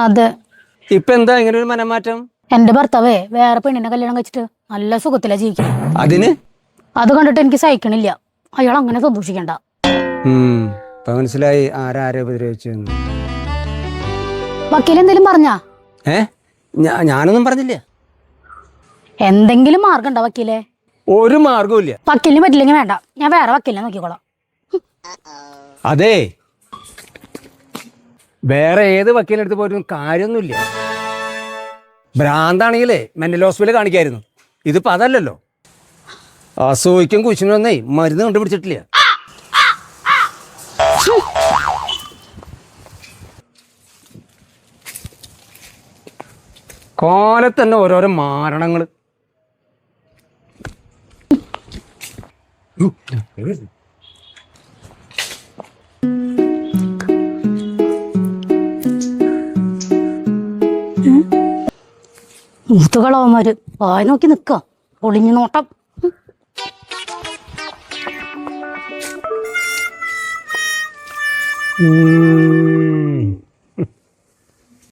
അതെ. ഇപ്പൊ എന്താ ഇങ്ങനെ ഒരു മനംമാറ്റം? എന്റെ ഭർത്താവേ വേറെ പെണ്ണിനെ കല്യാണം കഴിച്ചിട്ട് നല്ല സുഖത്തിലാ ജീവിക്കണം. അതിന് അത് കണ്ടിട്ട് എനിക്ക് സഹിക്കണില്ല. അയാൾ അങ്ങനെ സന്തോഷിക്കണ്ട. ഇപ്പൊ മനസ്സിലായി ആരാരെ ഉപദ്രവിച്ചു. വക്കീൽ എന്തെങ്കിലും പറഞ്ഞാ? ഞാനൊന്നും പറഞ്ഞില്ല. എന്തെങ്കിലും മാർഗം ഉണ്ടോ വക്കീലെ? ഒരു മാർഗവും ഇല്ല. വക്കീലിന് പറ്റില്ലെങ്കിൽ വേണ്ട, ഞാൻ വേറെ വക്കീലിനെ നോക്കിക്കോളാം. അതെ, വേറെ ഏത് വക്കീലെടുത്ത് പോയിട്ടും കാര്യമൊന്നുമില്ല. ഭ്രാന്താണെങ്കിലേ മെന്റൽ ഹോസ്പിറ്റലിൽ കാണിക്കായിരുന്നു. ഇതിപ്പോ അതല്ലല്ലോ. അസൂയിക്കും കുശിനൊന്നേ മരുന്ന് കണ്ടുപിടിച്ചിട്ടില്ല. കാലത്ത് തന്നെ ഓരോരോ മാരണങ്ങള്. മൂത്തുകളവന്മാര് വായി നോക്കി നിക്ക, ഒളിഞ്ഞു നോട്ടം.